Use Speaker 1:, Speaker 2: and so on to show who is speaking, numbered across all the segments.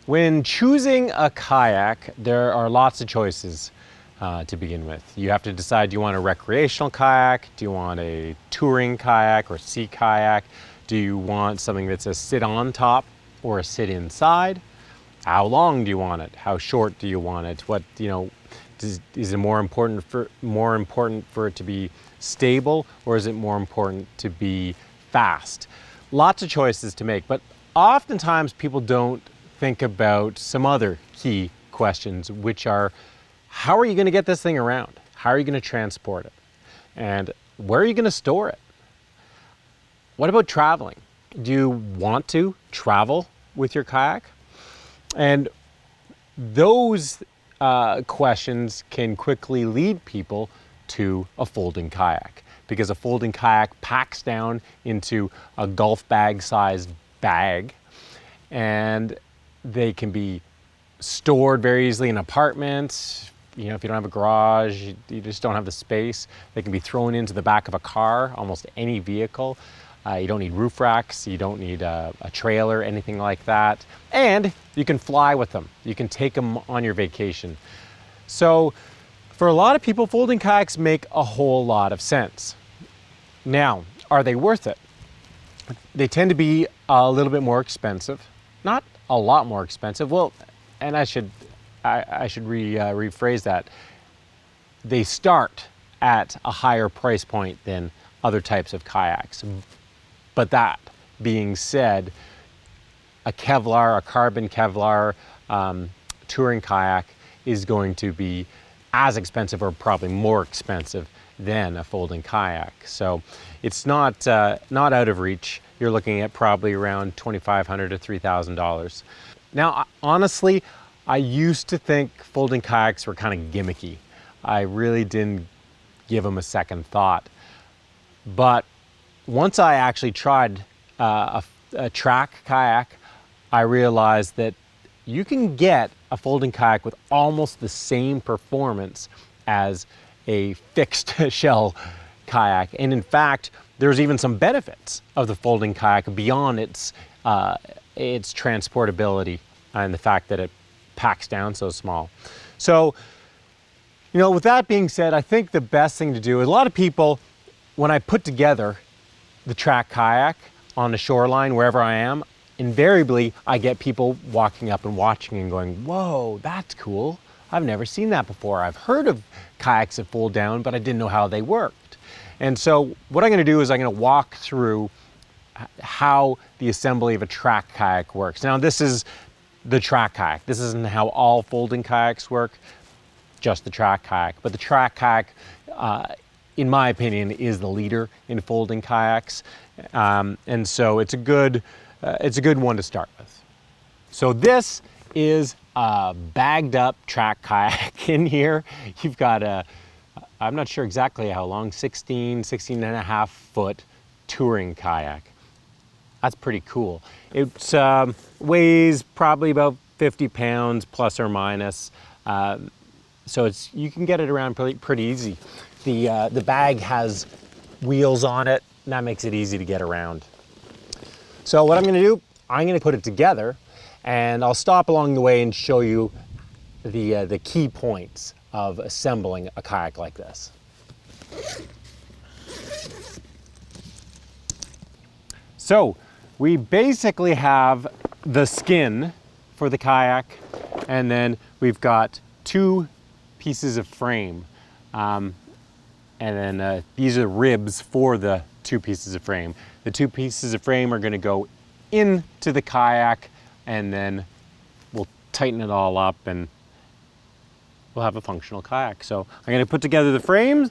Speaker 1: When choosing a kayak, there are lots of choices to begin with. You have to decide, do you want a recreational kayak? Do you want a touring kayak or sea kayak? Do you want something that's a sit on top or a sit inside? How long do you want it? How short do you want it? What, is it more important for it to be stable, or is it more important to be fast? Lots of choices to make, but oftentimes people don't think about some other key questions, which are, how are you going to get this thing around? How are you going to transport it? And where are you going to store it? What about traveling? Do you want to travel with your kayak? And those questions can quickly lead people to a folding kayak, because a folding kayak packs down into a golf bag sized bag, and they can be stored very easily in apartments. If you don't have a garage, you just don't have the space. They can be thrown into the back of a car, almost any vehicle. You don't need roof racks, you don't need a trailer, anything like that. And you can fly with them. You can take them on your vacation. So for a lot of people, folding kayaks make a whole lot of sense. Now, are they worth it? They tend to be a little bit more expensive. Not a lot more expensive. Well, and I should rephrase that. They start at a higher price point than other types of kayaks. But that being said, a carbon Kevlar touring kayak is going to be as expensive, or probably more expensive, than a folding kayak. So it's not out of reach. You're looking at probably around $2,500 to $3,000. Now, honestly, I used to think folding kayaks were kind of gimmicky. I really didn't give them a second thought. But once I actually tried a track kayak, I realized that you can get a folding kayak with almost the same performance as a fixed shell kayak. And in fact, there's even some benefits of the folding kayak beyond its transportability and the fact that it packs down so small. So, with that being said, I think the best thing to do is, a lot of people, when I put together the track kayak on the shoreline, wherever I am, invariably I get people walking up and watching and going, whoa, that's cool. I've never seen that before. I've heard of kayaks that fold down, but I didn't know how they worked. And so what I'm going to do is I'm going to walk through how the assembly of a track kayak works. Now, this is the track kayak. This isn't how all folding kayaks work, just the track kayak. But the track kayak, in my opinion, is the leader in folding kayaks, and so it's a good one to start with. So this is a bagged up track kayak. In here, you've got I'm not sure exactly how long, 16 and a half foot touring kayak. That's pretty cool. It weighs probably about 50 pounds plus or minus, so you can get it around pretty easy. The bag has wheels on it, and that makes it easy to get around. So what I'm going to do, I'm going to put it together, and I'll stop along the way and show you the key points of assembling a kayak like this. So we basically have the skin for the kayak, and then we've got two pieces of frame. And then these are ribs for the two pieces of frame. The two pieces of frame are going to go into the kayak, and then we'll tighten it all up and we'll have a functional kayak. So I'm going to put together the frames,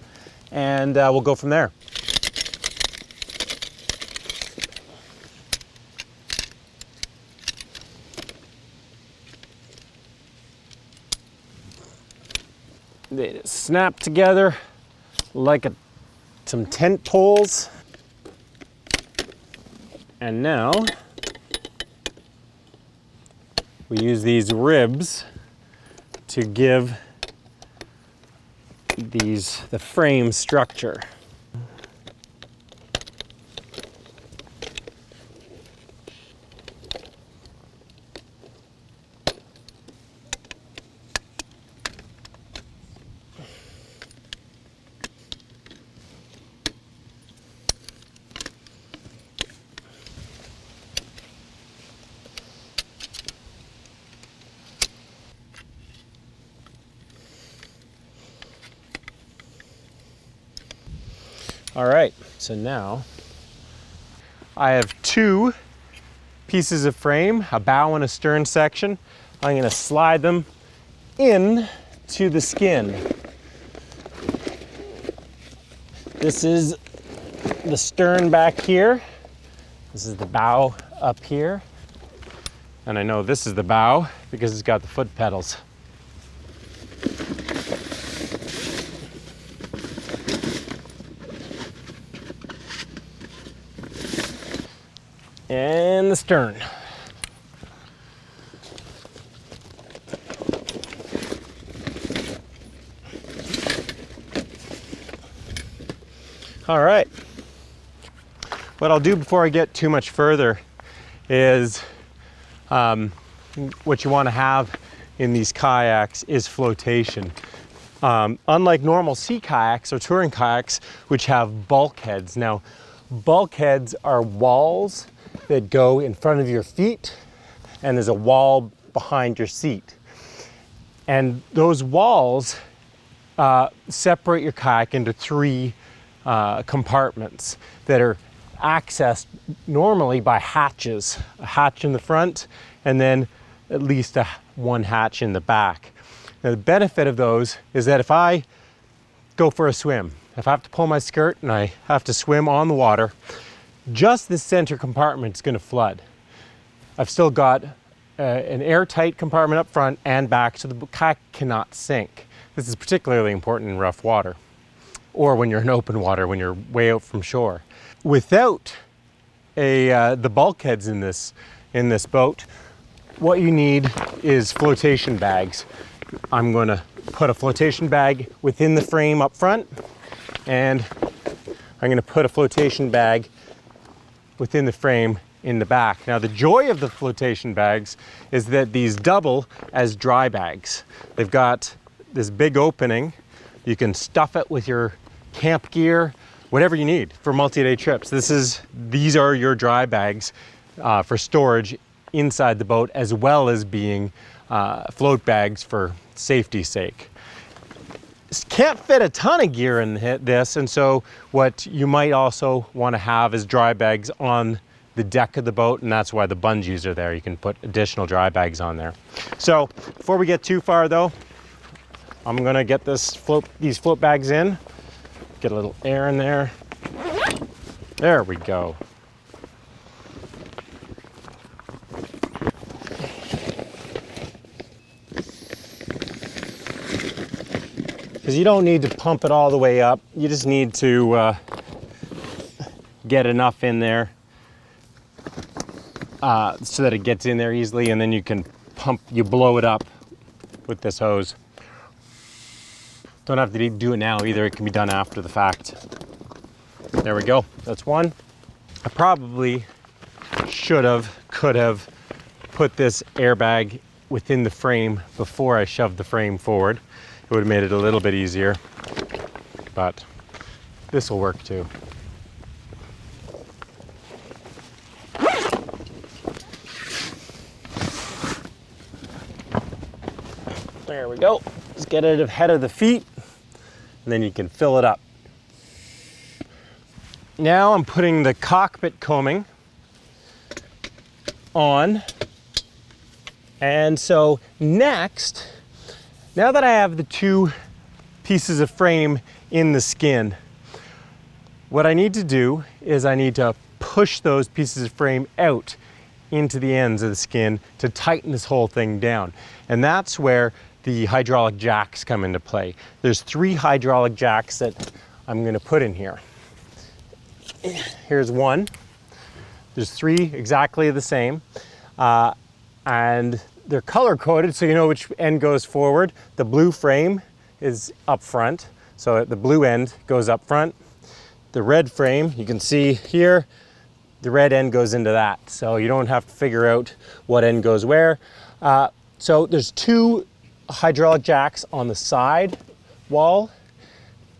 Speaker 1: and we'll go from there. They snap together like some tent poles. And now we use these ribs to give the frame structure. All right, so now I have two pieces of frame, a bow and a stern section. I'm gonna slide them in to the skin. This is the stern back here. This is the bow up here. And I know this is the bow because it's got the foot pedals. And the stern. All right. What I'll do before I get too much further is what you want to have in these kayaks is flotation. Unlike normal sea kayaks or touring kayaks, which have bulkheads. Now, bulkheads are walls that go in front of your feet, and there's a wall behind your seat. And those walls separate your kayak into three compartments that are accessed normally by hatches. A hatch in the front, and then at least one hatch in the back. Now, the benefit of those is that if I go for a swim, if I have to pull my skirt and I have to swim on the water, just the center compartment is going to flood. I've still got an airtight compartment up front and back, so the kayak cannot sink. This is particularly important in rough water, or when you're in open water, when you're way out from shore. Without the bulkheads in this boat, what you need is flotation bags. I'm going to put a flotation bag within the frame up front, and I'm going to put a flotation bag within the frame in the back. Now, the joy of the flotation bags is that these double as dry bags. They've got this big opening. You can stuff it with your camp gear, whatever you need for multi-day trips. These are your dry bags for storage inside the boat, as well as being float bags for safety's sake. Can't fit a ton of gear in this, and so what you might also want to have is dry bags on the deck of the boat, and that's why the bungees are there. You can put additional dry bags on there. So before we get too far though, I'm gonna get these float bags in, get a little air in there. There we go. Because you don't need to pump it all the way up. You just need to get enough in there so that it gets in there easily, and then you can you blow it up with this hose. Don't have to do it now either. It can be done after the fact. There we go. That's one. I probably could have put this airbag within the frame before I shoved the frame forward. It would have made it a little bit easier, but this will work too. There we go. Just get it ahead of the feet, and then you can fill it up. Now I'm putting the cockpit combing on. And so next, now that I have the two pieces of frame in the skin, what I need to do is I need to push those pieces of frame out into the ends of the skin to tighten this whole thing down. And that's where the hydraulic jacks come into play. There's 3 hydraulic jacks that I'm going to put in here. Here's one. There's 3 exactly the same. And they're color coded so you know which end goes forward. The blue frame is up front, so the blue end goes up front. The red frame, you can see here, the red end goes into that, so you don't have to figure out what end goes where. So there's 2 hydraulic jacks on the side wall,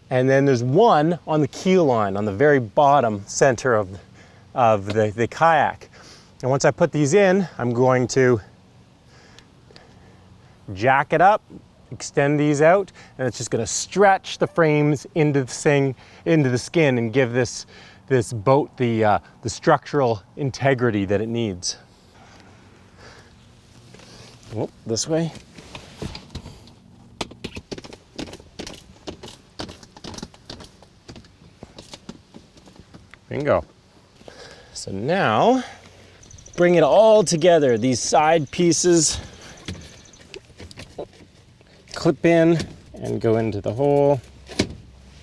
Speaker 1: and then there's one on the keel line on the very bottom center of the kayak. And once I put these in, I'm going to jack it up, extend these out, and it's just going to stretch the frames into the skin and give this boat the structural integrity that it needs. Oh, this way. Bingo. So now, bring it all together. These side pieces clip in and go into the hole.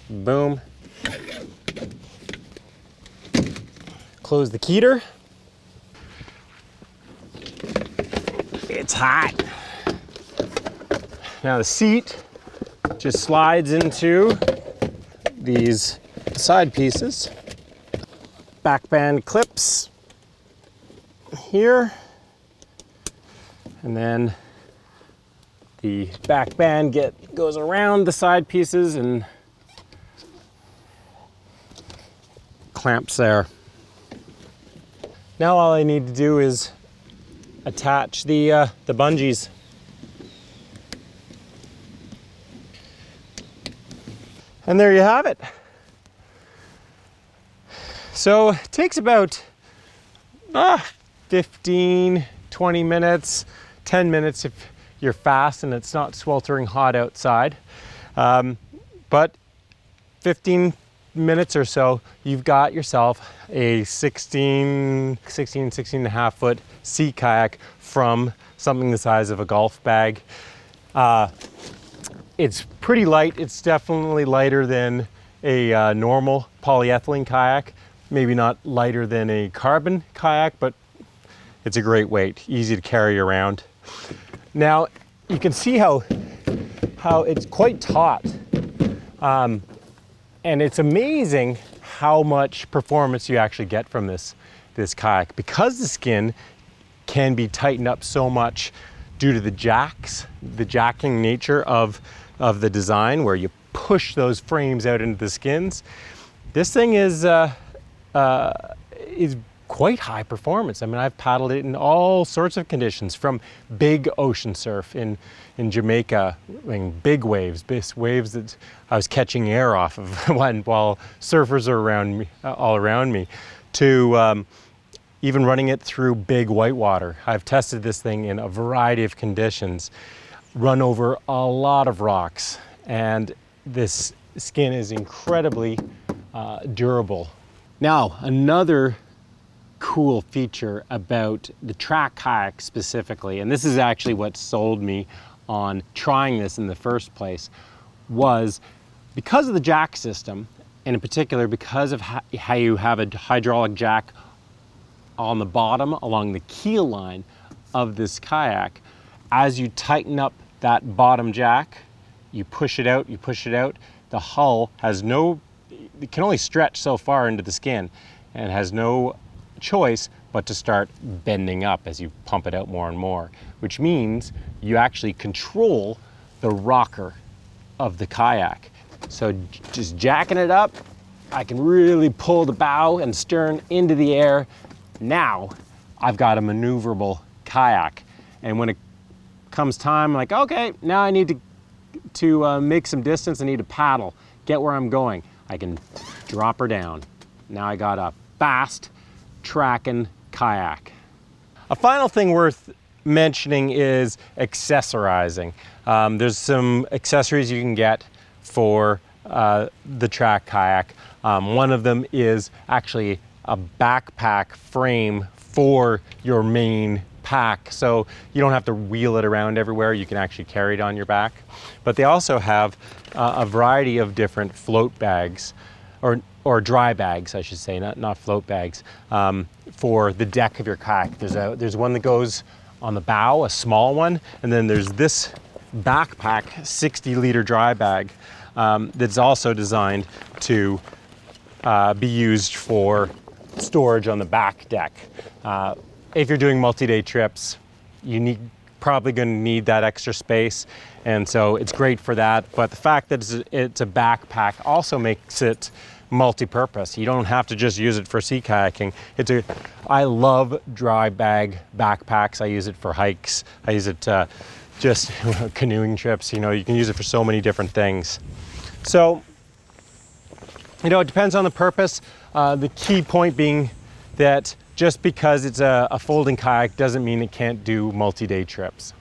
Speaker 1: Boom. Close the keeter. It's hot. Now the seat just slides into these side pieces. Back band clips here, and then the back band goes around the side pieces and clamps there. Now all I need to do is attach the bungees. And there you have it. So it takes about 15, 20 minutes, 10 minutes if you're fast and it's not sweltering hot outside. But 15 minutes or so, you've got yourself a 16 and a half foot sea kayak from something the size of a golf bag. It's pretty light. It's definitely lighter than a normal polyethylene kayak. Maybe not lighter than a carbon kayak, but it's a great weight, easy to carry around. Now, you can see how it's quite taut. And it's amazing how much performance you actually get from this kayak. Because the skin can be tightened up so much due to the jacking nature of the design, where you push those frames out into the skins. This thing is quite high performance. I mean, I've paddled it in all sorts of conditions, from big ocean surf in Jamaica, big waves that I was catching air off of while surfers are all around me, to even running it through big whitewater. I've tested this thing in a variety of conditions, run over a lot of rocks, and this skin is incredibly durable. Now, another cool feature about the track kayak specifically, and this is actually what sold me on trying this in the first place, was because of the jack system, and in particular because of how you have a hydraulic jack on the bottom along the keel line of this kayak. As you tighten up that bottom jack, you push it out, the hull it can only stretch so far into the skin, and has no choice but to start bending up as you pump it out more and more, which means you actually control the rocker of the kayak. So just jacking it up, I can really pull the bow and stern into the air. Now I've got a maneuverable kayak, and when it comes time, I'm like, okay, now I need to make some distance. I need to paddle, get where I'm going. I can drop her down. Now I got a fast tracking kayak. A final thing worth mentioning is accessorizing. There's some accessories you can get for the track kayak. One of them is actually a backpack frame for your main pack, so you don't have to wheel it around everywhere. You can actually carry it on your back. But they also have a variety of different float bags, or dry bags, I should say, not float bags, for the deck of your kayak. There's one that goes on the bow, a small one, and then there's this backpack 60-liter dry bag that's also designed to be used for storage on the back deck. If you're doing multi-day trips, probably going to need that extra space, and so it's great for that. But the fact that it's a backpack also makes it multi-purpose. You don't have to just use it for sea kayaking. I love dry bag backpacks. I use it for hikes. I use it just canoeing trips. You know, you can use it for so many different things. So, you know, it depends on the purpose. The key point being that just because it's a folding kayak doesn't mean it can't do multi-day trips.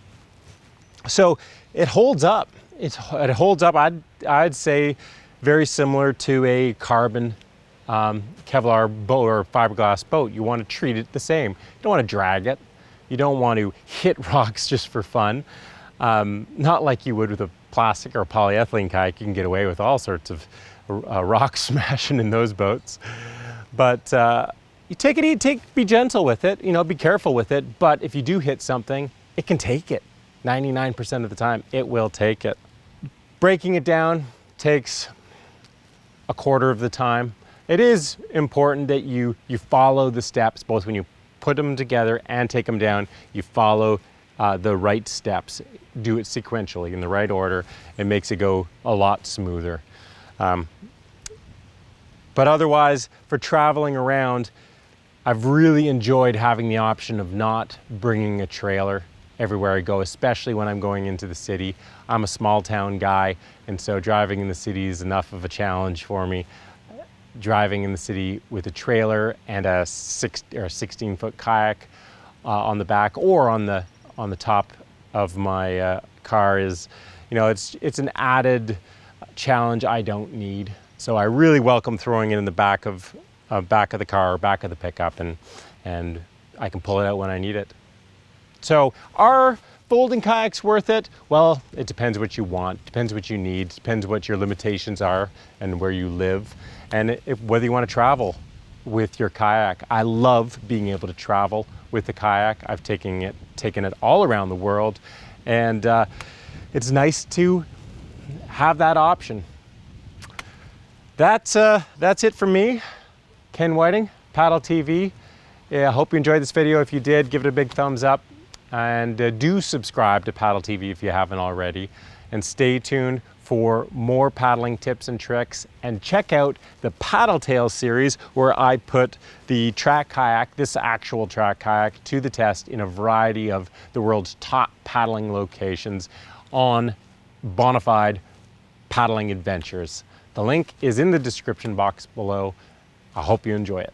Speaker 1: So it holds up. It holds up, I'd say, very similar to a carbon Kevlar boat or fiberglass boat. You want to treat it the same. You don't want to drag it. You don't want to hit rocks just for fun. Not like you would with a plastic or polyethylene kayak. You can get away with all sorts of rock smashing in those boats. But you take it easy, be gentle with it, you know, be careful with it. But if you do hit something, it can take it. 99% of the time, it will take it. Breaking it down takes a quarter of the time. It is important that you follow the steps, both when you put them together and take them down. You follow the right steps. Do it sequentially in the right order. It makes it go a lot smoother. But otherwise, for traveling around, I've really enjoyed having the option of not bringing a trailer everywhere I go, especially when I'm going into the city. I'm a small town guy, and so driving in the city is enough of a challenge for me. Driving in the city with a trailer and a 16-foot kayak on the back or on the top of my car is, you know, it's an added challenge I don't need. So I really welcome throwing it in the back of the car or back of the pickup, and I can pull it out when I need it. So are folding kayaks worth it? Well, it depends what you want, depends what you need, depends what your limitations are and where you live, and whether you want to travel with your kayak. I love being able to travel with the kayak. I've taken it all around the world, and it's nice to have that option. That's it for me. Ken Whiting, PaddleTV. I hope you enjoyed this video. If you did, give it a big thumbs up. And do subscribe to PaddleTV if you haven't already. And stay tuned for more paddling tips and tricks. And check out the Paddle Tales series, where I put the track kayak, this actual track kayak, to the test in a variety of the world's top paddling locations on bona fide paddling adventures. The link is in the description box below. I hope you enjoy it.